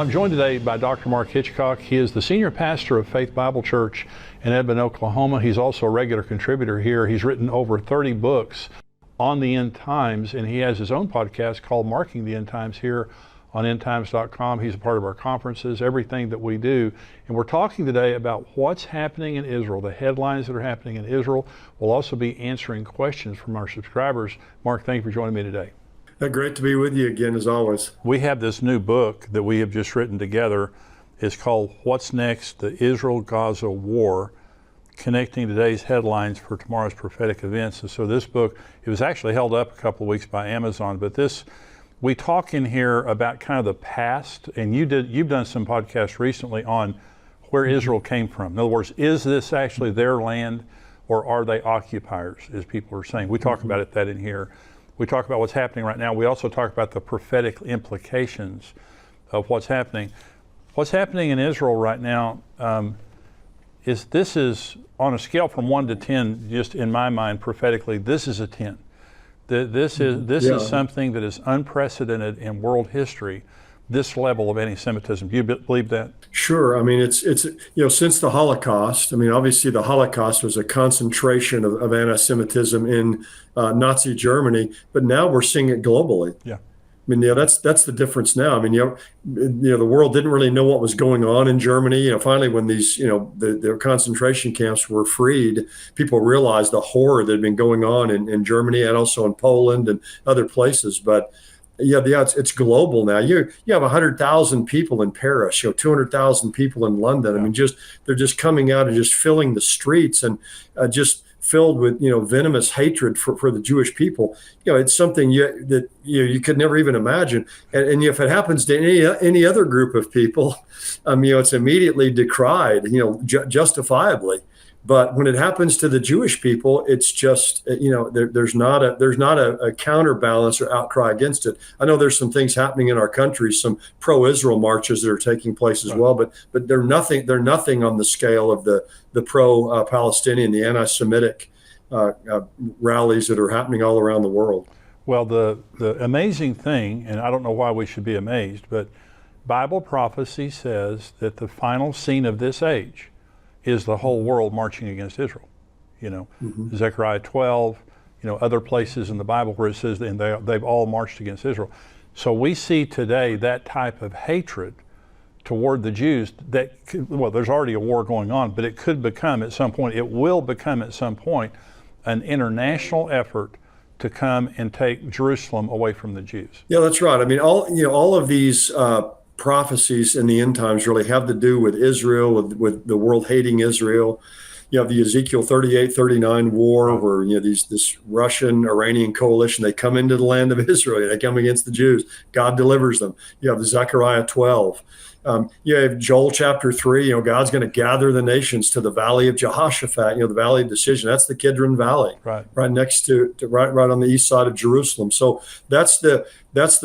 I'm joined today by Dr. Mark Hitchc. He is the senior pastor of Faith Bible Church in Edmond, Oklahoma. He's also a regular contributor here. He's written over 30 books on the end times, and he has his own podcast called Marking the End Times here on endtimes.com. He's a part of our conferences, everything that we do. And we're talking today about what's happening in Israel, the headlines that are happening in Israel. We'll also be answering questions from our subscribers. Mark, thank you for joining me today. Great to be with you again, as always. We have this new book that we have just written together. It's called What's Next? The Israel-Gaza War, Connecting Today's Headlines for Tomorrow's Prophetic Events. And so this book, it was actually held up a couple of weeks by Amazon, but we talk in here about kind of the past, and you've done some podcasts recently on where Israel came from. In other words, is this actually their land, or are they occupiers, as people are saying? We talk about that in here. We talk about what's happening right now. We also talk about the prophetic implications of what's happening. What's happening in Israel right now is on a scale from 1 to 10, just in my mind prophetically, this is a 10. This is something that is unprecedented in world history, this level of anti-Semitism. Do you believe that? Sure. I mean, it's since the Holocaust, I mean, obviously the Holocaust was a concentration of anti-Semitism in Nazi Germany, but now we're seeing it globally. Yeah. I mean, that's the difference now. I mean, the world didn't really know what was going on in Germany. Finally, when these, the concentration camps were freed, people realized the horror that had been going on in Germany and also in Poland and other places. But it's global now. You have 100,000 people in Paris, 200,000 people in London. Yeah. I mean, they're just coming out and just filling the streets and just filled with venomous hatred for the Jewish people. It's something that you could never even imagine. And if it happens to any other group of people, it's immediately decried, justifiably. But when it happens to the Jewish people, it's just there's not a counterbalance or outcry against it. I know there's some things happening in our country, some pro-Israel marches that are taking place as well, but they're nothing on the scale of the pro-Palestinian, the anti-Semitic rallies that are happening all around the world. Well, the amazing thing, and I don't know why we should be amazed, but Bible prophecy says that the final scene of this age is the whole world marching against Israel. Zechariah 12, other places in the Bible where it says and they've all marched against Israel. So we see today that type of hatred toward the Jews there's already a war going on, but it could become at some point, it will become at some point, an international effort to come and take Jerusalem away from the Jews. Yeah, that's right. I mean, all of these prophecies in the end times really have to do with Israel, with the world hating Israel. You have the Ezekiel 38-39 war where this Russian-Iranian coalition, they come into the land of Israel, they come against the Jews. God delivers them. You have the Zechariah 12. You have Joel chapter 3, God's going to gather the nations to the valley of Jehoshaphat, the valley of decision. That's the Kidron Valley, right next to right on the east side of Jerusalem. So that's the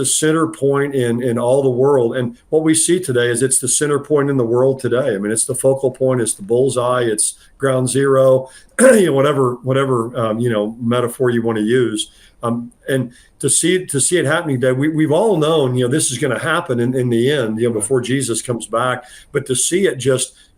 center point in all the world. And what we see today is it's the center point in the world today. I mean, it's the focal point, it's the bullseye, it's ground zero, whatever metaphor you want to use. And to see it happening today, we've all known, this is going to happen in the end, before Jesus comes back. But to see it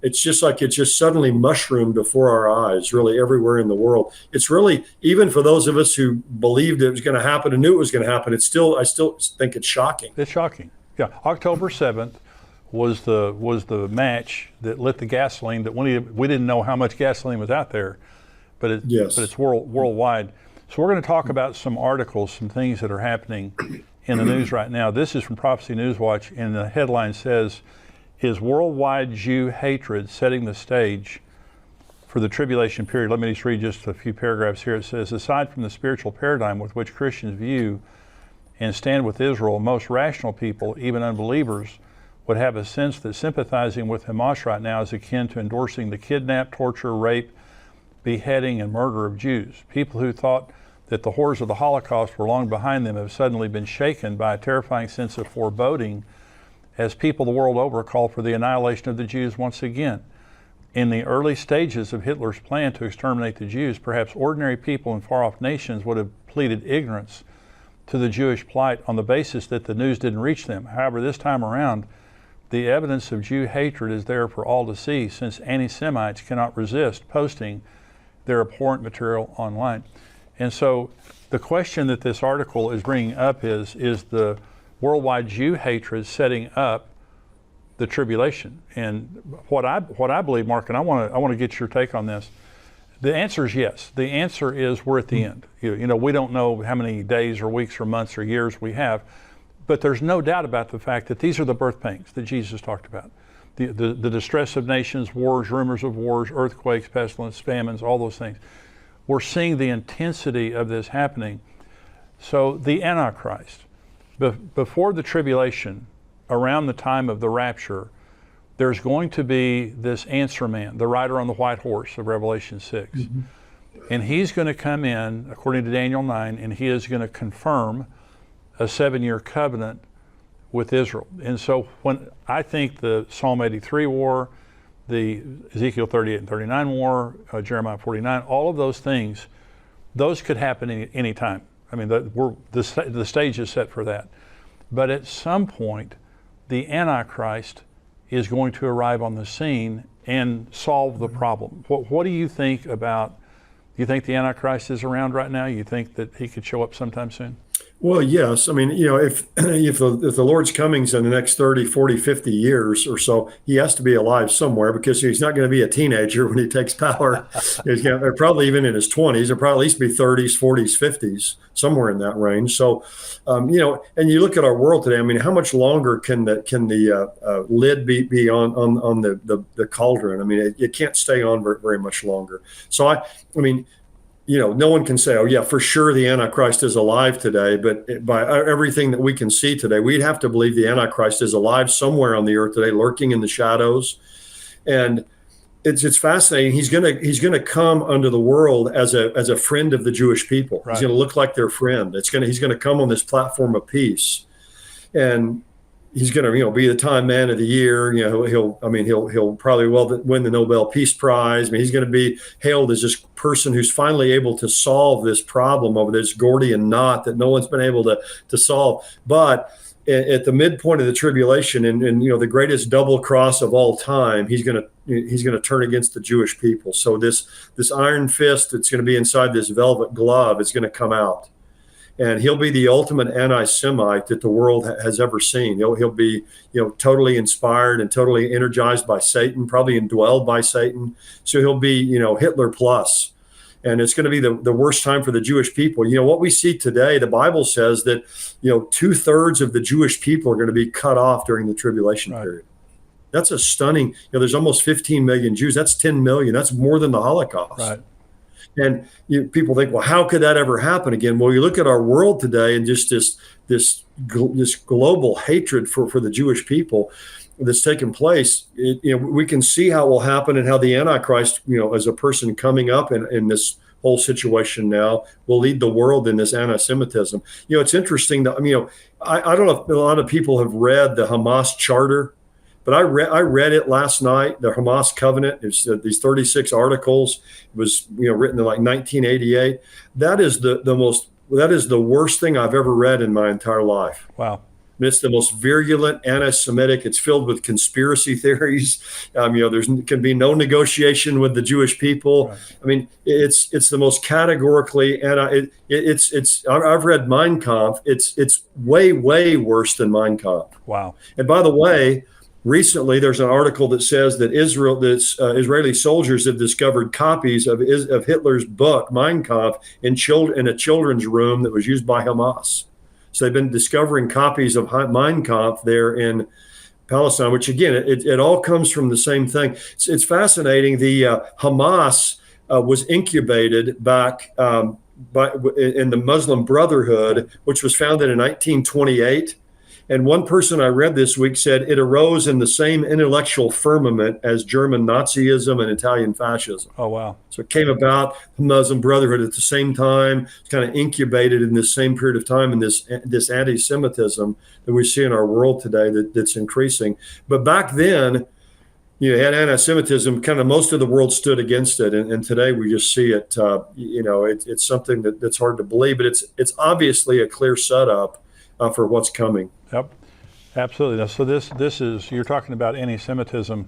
it's just suddenly mushroomed before our eyes, really everywhere in the world. It's really, even for those of us who believed it was going to happen and knew it was going to happen, I still think it's shocking. It's shocking. Yeah, October 7th was the match that lit the gasoline. That we didn't know how much gasoline was out there, but it's worldwide. So we're going to talk about some articles, some things that are happening in the news right now. This is from Prophecy News Watch, and the headline says, "Is worldwide Jew hatred setting the stage for the tribulation period?" Let me just read just a few paragraphs here. It says, "Aside from the spiritual paradigm with which Christians view and stand with Israel, most rational people, even unbelievers, would have a sense that sympathizing with Hamas right now is akin to endorsing the kidnap, torture, rape, beheading, and murder of Jews. People who thought that the horrors of the Holocaust were long behind them have suddenly been shaken by a terrifying sense of foreboding as people the world over call for the annihilation of the Jews once again. In the early stages of Hitler's plan to exterminate the Jews, perhaps ordinary people in far-off nations would have pleaded ignorance to the Jewish plight on the basis that the news didn't reach them. However, this time around, the evidence of Jew hatred is there for all to see, since anti-Semites cannot resist posting their abhorrent material online. And so the question that this article is bringing up is the worldwide Jew hatred setting up the tribulation? And what I believe, Mark, and I want to get your take on this. The answer is yes. The answer is we're at the end. You know, we don't know how many days or weeks or months or years we have, but there's no doubt about the fact that these are the birth pangs that Jesus talked about. The distress of nations, wars, rumors of wars, earthquakes, pestilence, famines, all those things. We're seeing the intensity of this happening. So the Antichrist, before the tribulation, around the time of the rapture, there's going to be this answer man, the rider on the white horse of Revelation 6. Mm-hmm. And he's going to come in, according to Daniel 9, and he is going to confirm a 7-year covenant with Israel. And so when I think the Psalm 83 war, the Ezekiel 38 and 39 war, Jeremiah 49, all of those things, those could happen any time. I mean, the stage is set for that. But at some point, the Antichrist is going to arrive on the scene and solve the problem. What do you think about, you think the Antichrist is around right now? You think that he could show up sometime soon? Well, yes. I mean, you know, if the Lord's coming's in the next 30, 40, 50 years or so, he has to be alive somewhere, because he's not going to be a teenager when he takes power. He's going to, probably even in his 20s, or probably at least be 30s, 40s, 50s, somewhere in that range. So, you know, and you look at our world today. I mean, how much longer can the lid be on the cauldron? I mean, it can't stay on very much longer. So I mean, you know, no one can say, oh, yeah, for sure the Antichrist is alive today. But by everything that we can see today, we'd have to believe the Antichrist is alive somewhere on the earth today, lurking in the shadows. And it's fascinating. He's gonna come unto the world as a friend of the Jewish people. Right. He's going to look like their friend. He's going to come on this platform of peace, and he's going to, you know, be the Time Man of the Year. You know, he'll probably win the Nobel Peace Prize. I mean, he's going to be hailed as this person who's finally able to solve this problem over this Gordian knot that no one's been able to solve. But at the midpoint of the tribulation, and you know, the greatest double cross of all time, he's going to turn against the Jewish people. So this iron fist that's going to be inside this velvet glove is going to come out. And he'll be the ultimate anti-Semite that the world has ever seen. He'll be, you know, totally inspired and totally energized by Satan, probably indwelled by Satan. So he'll be, you know, Hitler plus. And it's going to be the worst time for the Jewish people. You know, what we see today, the Bible says that, you know, 2/3 of the Jewish people are going to be cut off during the tribulation period. That's a stunning, you know, there's almost 15 million Jews. That's 10 million. That's more than the Holocaust. Right. And people think, well, how could that ever happen again? Well, you look at our world today and just this global hatred for the Jewish people that's taken place. You know, we can see how it will happen, and how the Antichrist, you know, as a person coming up in this whole situation now, will lead the world in this anti-Semitism. You know, it's interesting that, you know, I don't know if a lot of people have read the Hamas charter. But I read it last night, the Hamas covenant. It's these 36 articles. It was, you know, written in like 1988. That is that is the worst thing I've ever read in my entire life. Wow. It's the most virulent anti-Semitic. It's filled with conspiracy theories. You know, can be no negotiation with the Jewish people. Right. I mean, it's the most categorically I've read Mein Kampf. It's way worse than Mein Kampf. Wow. And by the way, recently, there's an article that says that Israeli soldiers have discovered copies of Hitler's book, Mein Kampf, in a children's room that was used by Hamas. So they've been discovering copies of Mein Kampf there in Palestine, which, again, it all comes from the same thing. It's fascinating. The Hamas was incubated back in the Muslim Brotherhood, which was founded in 1928. And one person I read this week said it arose in the same intellectual firmament as German Nazism and Italian fascism. Oh, wow. So it came about, the Muslim Brotherhood at the same time. It's kind of incubated in this same period of time, in this anti-Semitism that we see in our world today that's increasing. But back then, you know, had anti-Semitism, kind of most of the world stood against it. And today we just see it, you know, it's something that's hard to believe, but it's obviously a clear setup for what's coming. Yep. Absolutely. Now, so this is, you're talking about anti-Semitism.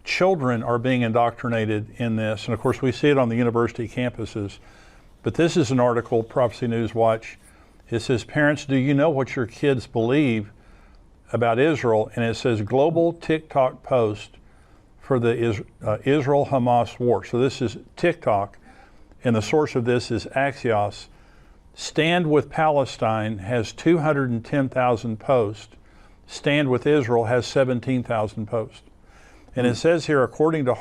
Children are being indoctrinated in this, and of course we see it on the university campuses. But this is an article, Prophecy News Watch. It says, "Parents, do you know what your kids believe about Israel?" And it says, "Global TikTok post for the Israel-Hamas war." So this is TikTok, and the source of this is Axios. "Stand with Palestine" has 210,000 posts. "Stand with Israel" has 17,000 posts. And it says here, according to a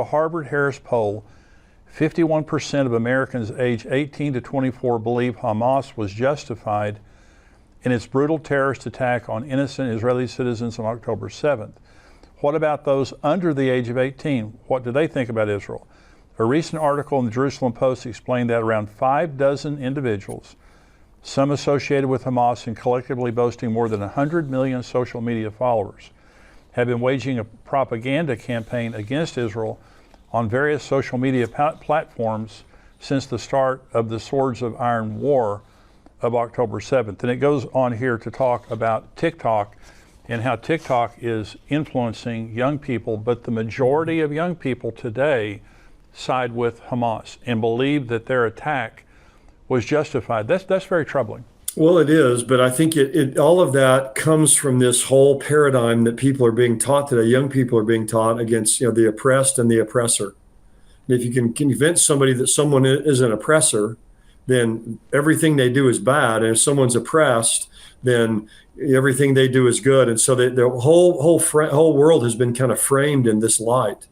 Harvard-Harris poll, 51% of Americans aged 18 to 24 believe Hamas was justified in its brutal terrorist attack on innocent Israeli citizens on October 7th. What about those under the age of 18? What do they think about Israel? A recent article in the Jerusalem Post explained that around 6 individuals, some associated with Hamas and collectively boasting more than 100 million social media followers, have been waging a propaganda campaign against Israel on various social media platforms since the start of the Swords of Iron War of October 7th. And it goes on here to talk about TikTok and how TikTok is influencing young people, but the majority of young people today side with Hamas and believe that their attack was justified. That's very troubling. Well, it is, but I think it all of that comes from this whole paradigm that people are being taught today. Young people are being taught against, the oppressed and the oppressor. And if you can convince somebody that someone is an oppressor, then everything they do is bad. And if someone's oppressed, then everything they do is good. And so the whole world has been kind of framed in this light.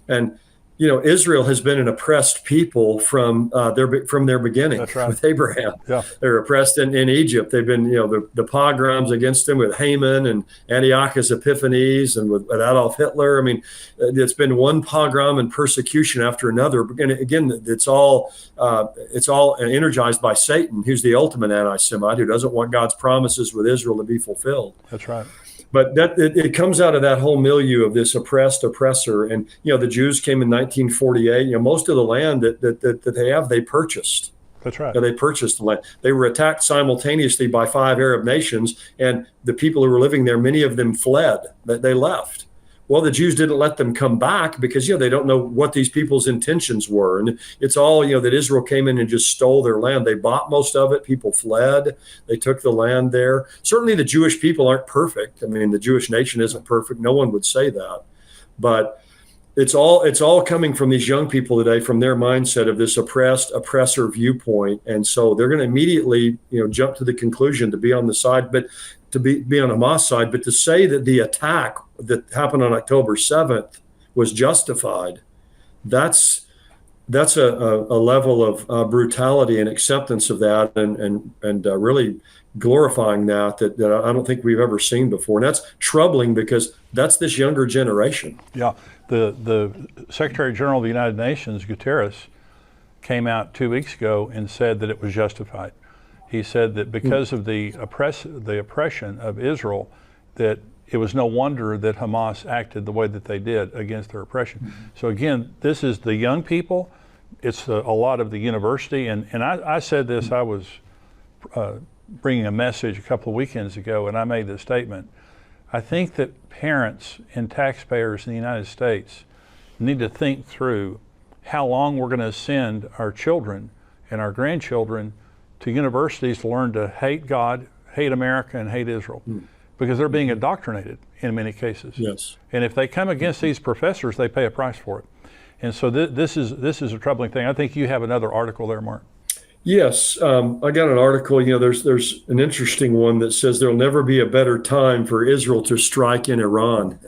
And Israel has been an oppressed people from their beginning. That's right. With Abraham. Yeah. They're oppressed in Egypt. They've been, the pogroms against them with Haman and Antiochus Epiphanes and with Adolf Hitler. I mean, it's been one pogrom and persecution after another. And again, it's all energized by Satan, who's the ultimate anti-Semite, who doesn't want God's promises with Israel to be fulfilled. That's right. But it comes out of that whole milieu of this oppressed oppressor. And, the Jews came in 1948. Most of the land that they have, they purchased. That's right. They purchased the land. They were attacked simultaneously by 5 Arab nations. And the people who were living there, many of them fled. They left. Well, the Jews didn't let them come back because, they don't know what these people's intentions were. And it's all, that Israel came in and just stole their land. They bought most of it. People fled. They took the land there. Certainly the Jewish people aren't perfect. I mean, the Jewish nation isn't perfect. No one would say that. But it's all coming from these young people today, from their mindset of this oppressor viewpoint. And so they're going to immediately, jump to the conclusion to be on the side, but to be on Hamas side, but to say that the attack that happened on October 7th was justified, that's a level of brutality and acceptance of that, and really glorifying that I don't think we've ever seen before. And that's troubling because that's this younger generation. Yeah. The Secretary General of the United Nations, Guterres, came out 2 weeks ago and said that it was justified. He said that because of the oppression of Israel, that it was no wonder that Hamas acted the way that they did against their oppression. Mm-hmm. So again, this is the young people. It's a lot of the university. And I said this, I was bringing a message a couple of weekends ago, and I made this statement. I think that parents and taxpayers in the United States need to think through how long we're going to send our children and our grandchildren to universities to learn to hate God, hate America, and hate Israel, because they're being indoctrinated in many cases. Yes. And if they come against these professors, they pay a price for it. And so this is a troubling thing. I think you have another article there, Mark. Yes, I got an article. There's an interesting one that says there'll never be a better time for Israel to strike in Iran.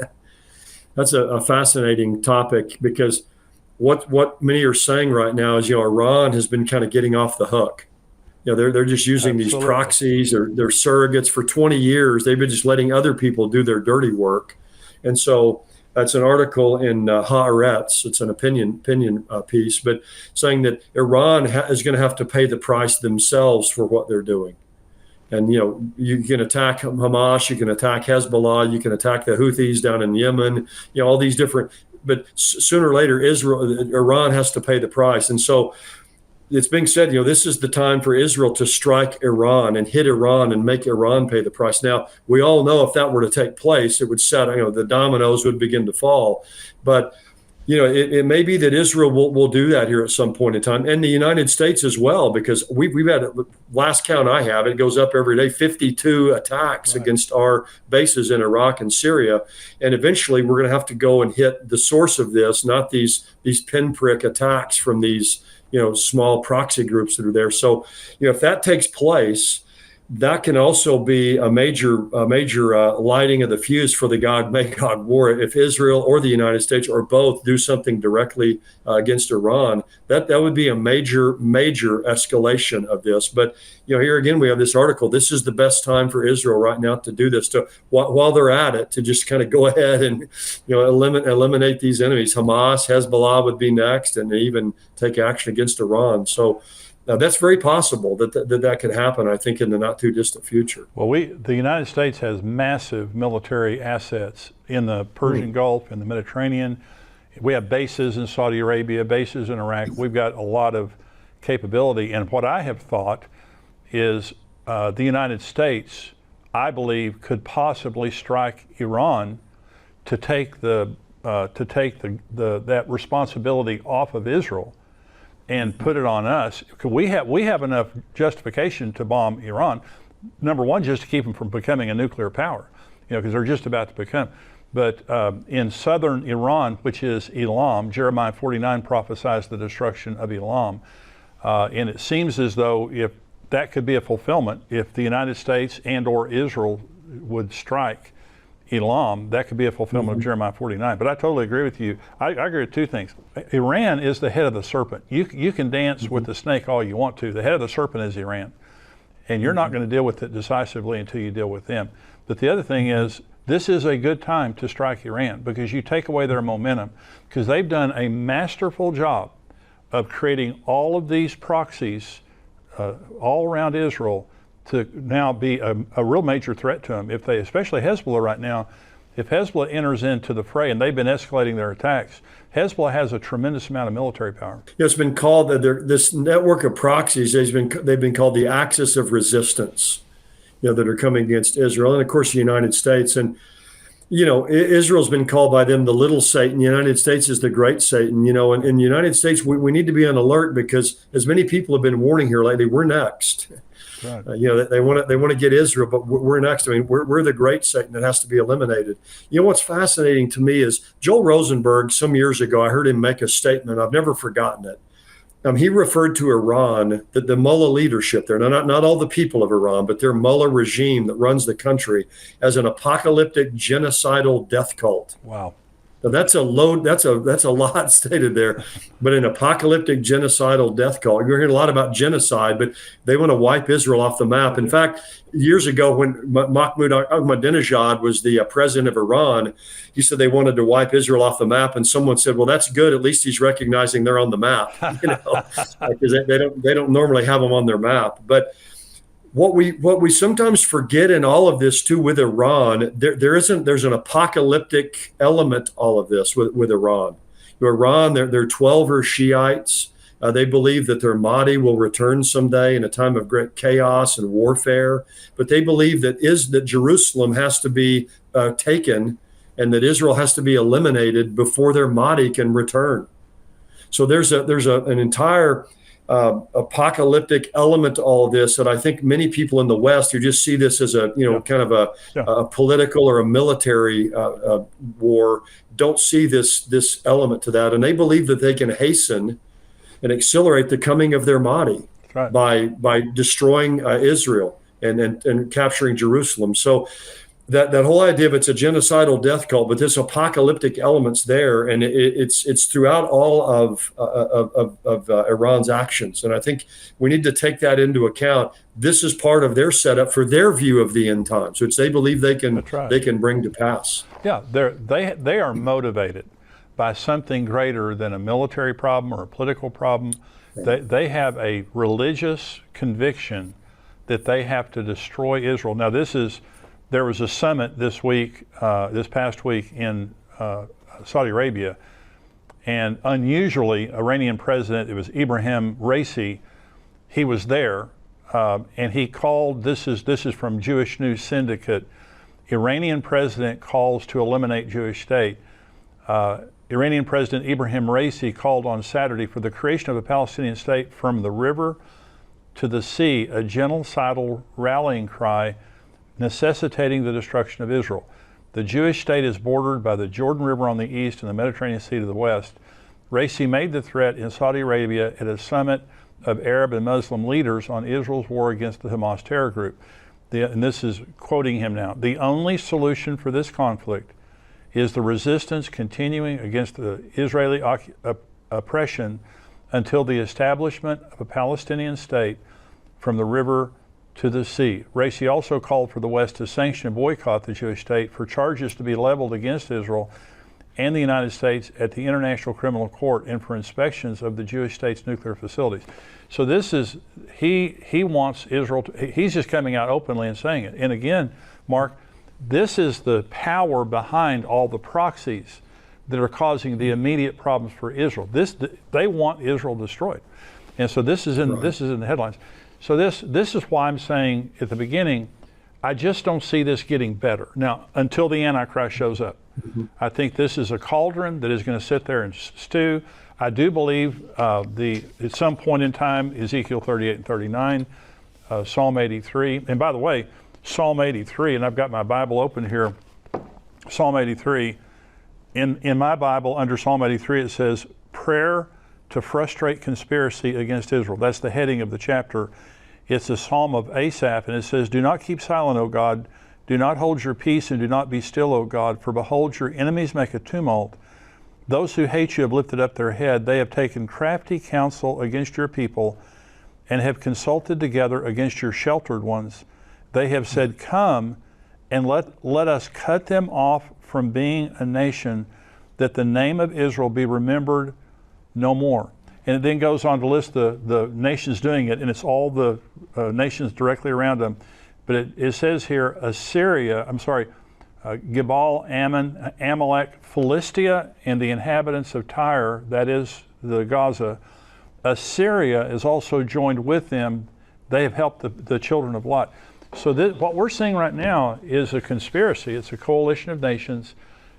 That's a fascinating topic, because what many are saying right now is, Iran has been kind of getting off the hook. They're just using Absolutely. These proxies or their surrogates for 20 years. They've been just letting other people do their dirty work. And so that's an article in Haaretz. It's an opinion piece, but saying that Iran is going to have to pay the price themselves for what they're doing. And, you can attack Hamas, you can attack Hezbollah, you can attack the Houthis down in Yemen, all these different, but sooner or later, Iran has to pay the price. And so it's being said, this is the time for Israel to strike Iran and hit Iran and make Iran pay the price. Now, we all know if that were to take place, it would set, the dominoes would begin to fall. But it may be that Israel will do that here at some point in time, and the United States as well, because we've had, last count I have, it goes up every day, 52 attacks against our bases in Iraq and Syria, and eventually we're going to have to go and hit the source of this, not these pinprick attacks from these small proxy groups that are there. So if that takes place, that can also be a major lighting of the fuse for the God war. If Israel or the United States or both do something directly against Iran, that would be a major escalation of this. But here again, we have this article. This is the best time for Israel right now to do this, to while they're at it, to just kind of go ahead and eliminate these enemies. Hamas, Hezbollah would be next, and even take action against Iran. So. Now, that's very possible that could happen, I think, in the not too distant future. Well, the United States has massive military assets in the Persian Gulf, in the Mediterranean. We have bases in Saudi Arabia, bases in Iraq. We've got a lot of capability. And what I have thought is the United States, I believe, could possibly strike Iran to take that responsibility off of Israel and put it on us. We have enough justification to bomb Iran. Number one, just to keep them from becoming a nuclear power, because they're just about to become. But in southern Iran, which is Elam, Jeremiah 49 prophesies the destruction of Elam. And it seems as though if that could be a fulfillment, if the United States and or Israel would strike Elam, that could be a fulfillment of Jeremiah 49. But I totally agree with you. I agree with two things. Iran is the head of the serpent. You can dance with the snake all you want to. The head of the serpent is Iran. And you're not going to deal with it decisively until you deal with them. But the other thing is, this is a good time to strike Iran, because you take away their momentum, because they've done a masterful job of creating all of these proxies all around Israel to now be a real major threat to them. If they, especially Hezbollah right now, if Hezbollah enters into the fray, and they've been escalating their attacks, Hezbollah has a tremendous amount of military power. It's been called this network of proxies. They've been called the axis of resistance, that are coming against Israel, and of course the United States. And Israel's been called by them the little Satan. The United States is the great Satan. And in the United States, we need to be on alert, because as many people have been warning here lately, we're next. Right. They want to get Israel, but we're next. I mean, we're the great Satan that has to be eliminated. What's fascinating to me is Joel Rosenberg. Some years ago, I heard him make a statement. I've never forgotten it. He referred to Iran, the mullah leadership there, not all the people of Iran, but their mullah regime that runs the country, as an apocalyptic genocidal death cult. Wow. Now that's a lot stated there, but an apocalyptic genocidal death cult. You're hearing a lot about genocide, but they want to wipe Israel off the map. In fact, years ago when Mahmoud Ahmadinejad was the president of Iran, he said they wanted to wipe Israel off the map, and someone said, "Well, that's good. At least he's recognizing they're on the map," because they don't normally have them on their map, but. What we sometimes forget in all of this too with Iran, there's an apocalyptic element to all of this with Iran. Iran, they're 12er Shiites. They believe that their Mahdi will return someday in a time of great chaos and warfare. But they believe that Jerusalem has to be taken, and that Israel has to be eliminated before their Mahdi can return. So there's an entire apocalyptic element to all of this that I think many people in the West who just see this as a kind of a political or a military war don't see this element to that, and they believe that they can hasten and accelerate the coming of their Mahdi by destroying Israel and capturing Jerusalem. So that whole idea of it's a genocidal death cult, but this apocalyptic elements there, and it's throughout all of Iran's actions. And I think we need to take that into account. This is part of their setup for their view of the end times, which they believe they can bring to pass. Yeah, they are motivated by something greater than a military problem or a political problem. They have a religious conviction that they have to destroy Israel. Now, there was a summit this past week in Saudi Arabia, and unusually, Iranian president, it was Ibrahim Raisi, he was there, and he called. This is from Jewish News Syndicate. Iranian president calls to eliminate Jewish state. Iranian President Ibrahim Raisi called on Saturday for the creation of a Palestinian state from the river to the sea, a genocidal rallying cry necessitating the destruction of Israel. The Jewish state is bordered by the Jordan River on the east and the Mediterranean Sea to the west. Raisi made the threat in Saudi Arabia at a summit of Arab and Muslim leaders on Israel's war against the Hamas terror group. And this is quoting him now. The only solution for this conflict is the resistance continuing against the Israeli oppression until the establishment of a Palestinian state from the river to the sea. Raisi also called for the West to sanction and boycott the Jewish state for charges to be leveled against Israel and the United States at the International Criminal Court and for inspections of the Jewish state's nuclear facilities. So this is, he wants Israel to, he's just coming out openly and saying it. And again, Mark, this is the power behind all the proxies that are causing the immediate problems for Israel. They want Israel destroyed. And so this is in the headlines. So this is why I'm saying at the beginning, I just don't see this getting better. Now, until the Antichrist shows up. Mm-hmm. I think this is a cauldron that is going to sit there and stew. I do believe at some point in time, Ezekiel 38 and 39, Psalm 83. And by the way, Psalm 83, and I've got my Bible open here, Psalm 83. In my Bible, under Psalm 83, it says, prayer to frustrate conspiracy against Israel. That's the heading of the chapter. It's a psalm of Asaph, and it says, do not keep silent, O God. Do not hold your peace, and do not be still, O God. For behold, your enemies make a tumult. Those who hate you have lifted up their head. They have taken crafty counsel against your people and have consulted together against your sheltered ones. They have said, come and let us cut them off from being a nation, that the name of Israel be remembered no more. And it then goes on to list the nations doing it, and it's all the nations directly around them. But it says here, Gebal, Ammon, Amalek, Philistia, and the inhabitants of Tyre, that is the Gaza. Assyria is also joined with them. They have helped the children of Lot. So what we're seeing right now is a conspiracy. It's a coalition of nations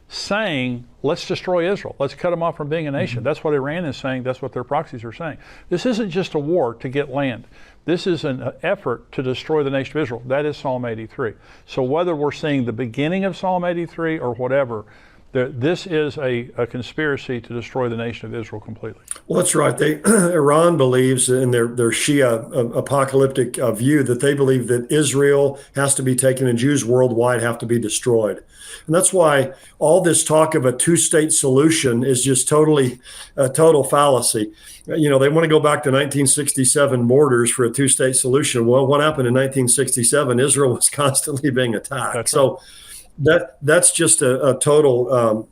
saying, let's destroy Israel. Let's cut them off from being a nation. Mm-hmm. That's what Iran is saying. That's what their proxies are saying. This isn't just a war to get land. This is an effort to destroy the nation of Israel. That is Psalm 83. So whether we're seeing the beginning of Psalm 83 or whatever, this is a conspiracy to destroy the nation of Israel completely. Well, that's right. Iran believes in their Shia apocalyptic view that they believe that Israel has to be taken and Jews worldwide have to be destroyed. And that's why all this talk of a two-state solution is just totally a total fallacy. You know, they want to go back to 1967 borders for a two-state solution. Well, what happened in 1967? Israel was constantly being attacked. That's so. Right. That's just a total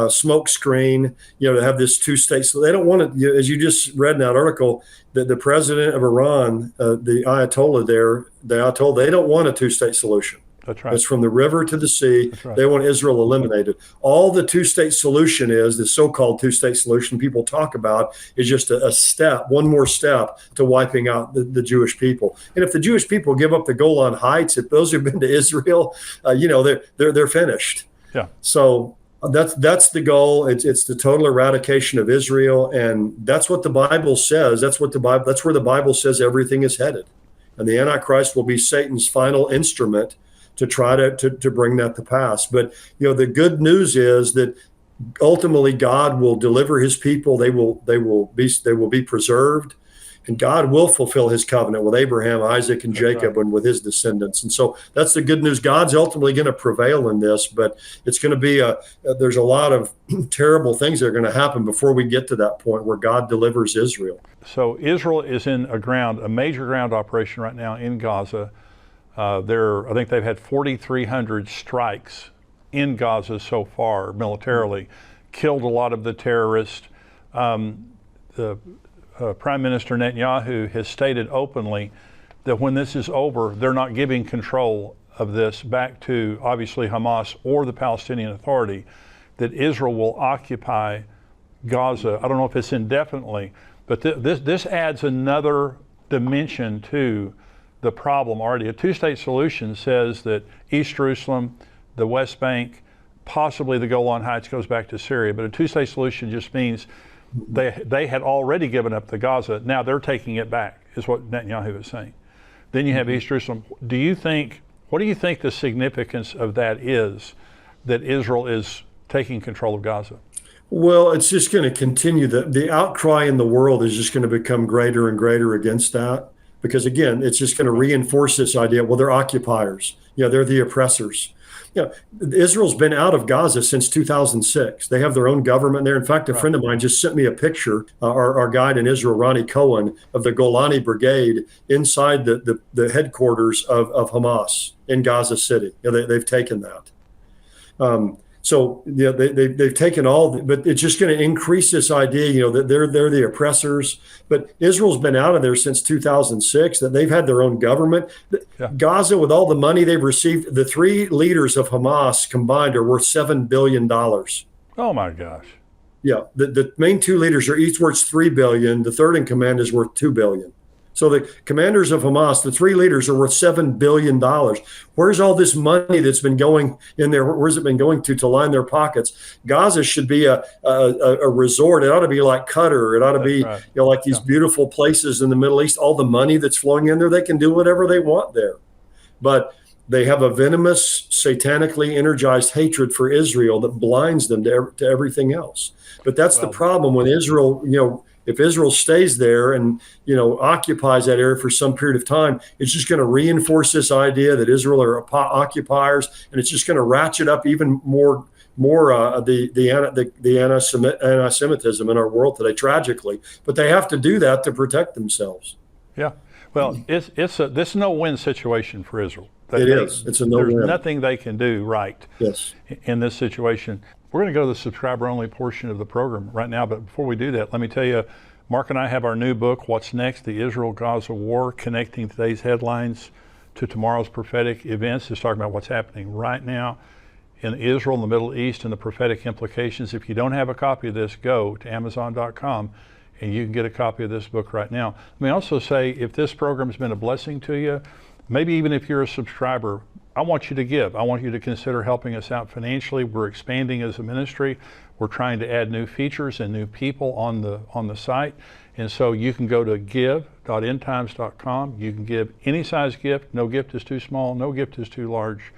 smoke screen, to have this two states. So they don't want it, as you just read in that article, that the president of Iran, the Ayatollah there, they don't want a two-state solution. That's right. It's from the river to the sea. That's right. They want Israel eliminated. All the two-state solution is, the so-called two-state solution people talk about, is just a step, one more step to wiping out the Jewish people. And if the Jewish people give up the Golan Heights, if those who've been to Israel, they're finished. Yeah. So that's the goal. It's the total eradication of Israel, and that's what the Bible says. That's where the Bible says everything is headed. And the Antichrist will be Satan's final instrument to try to bring that to pass. But the good news is that ultimately God will deliver his people. They will be preserved, and God will fulfill his covenant with Abraham, Isaac, and Jacob, and with his descendants. And so that's the good news. God's ultimately going to prevail in this, but it's going to be there's a lot of terrible things that are going to happen before we get to that point where God delivers Israel. So Israel is in a major ground operation right now in Gaza. I think they've had 4,300 strikes in Gaza so far militarily, killed a lot of the terrorists. The Prime Minister Netanyahu has stated openly that when this is over, they're not giving control of this back to obviously Hamas or the Palestinian Authority, that Israel will occupy Gaza. I don't know if it's indefinitely, But this adds another dimension to the problem already. A two-state solution says that East Jerusalem, the West Bank, possibly the Golan Heights goes back to Syria. But a two-state solution just means they had already given up the Gaza. Now they're taking it back, is what Netanyahu is saying. Then you have East Jerusalem. What do you think the significance of that is, that Israel is taking control of Gaza? Well, it's just going to continue. The outcry in the world is just going to become greater and greater against that. Because again, it's just going to reinforce this idea. Well, they're occupiers. They're the oppressors. Israel's been out of Gaza since 2006. They have their own government there. In fact, a friend of mine just sent me a picture, our guide in Israel, Ronnie Cohen, of the Golani Brigade inside the headquarters of Hamas in Gaza City. They've taken that. So they've taken but it's just going to increase this idea, that they're the oppressors. But Israel's been out of there since 2006. That they've had their own government. Yeah. Gaza, with all the money they've received, the three leaders of Hamas combined are worth $7 billion. Oh my gosh! Yeah, the main two leaders are each worth $3 billion. The third in command is worth $2 billion. So the commanders of Hamas, the three leaders, are worth $7 billion. Where's all this money that's been going in there? Where's it been going to line their pockets? Gaza should be a resort. It ought to be like Qatar. It ought to be like these beautiful places in the Middle East. All the money that's flowing in there, they can do whatever they want there. But they have a venomous, satanically energized hatred for Israel that blinds them to everything else. But that's the problem when Israel, if Israel stays there and, occupies that area for some period of time, it's just going to reinforce this idea that Israel are occupiers, and it's just going to ratchet up even more the anti-Semitism in our world today, tragically. But they have to do that to protect themselves. Yeah. Well, this is a no-win situation for Israel. It's a no-win. There's nothing they can do in this situation. We're going to go to the subscriber-only portion of the program right now, but before we do that, let me tell you, Mark and I have our new book, What's Next? The Israel-Gaza War, connecting today's headlines to tomorrow's prophetic events. It's talking about what's happening right now in Israel, in the Middle East, and the prophetic implications. If you don't have a copy of this, go to Amazon.com and you can get a copy of this book right now. Let me also say, if this program has been a blessing to you, maybe even if you're a subscriber, I want you to give. I want you to consider helping us out financially. We're expanding as a ministry. We're trying to add new features and new people on the site. And so you can go to give.endtimes.com. You can give any size gift. No gift is too small. No gift is too large.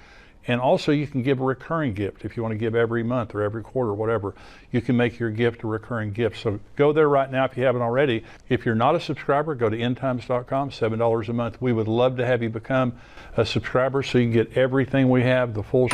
And also you can give a recurring gift if you want to give every month or every quarter, whatever. You can make your gift a recurring gift. So go there right now if you haven't already. If you're not a subscriber, go to endtimes.com, $7 a month. We would love to have you become a subscriber so you can get everything we have, the full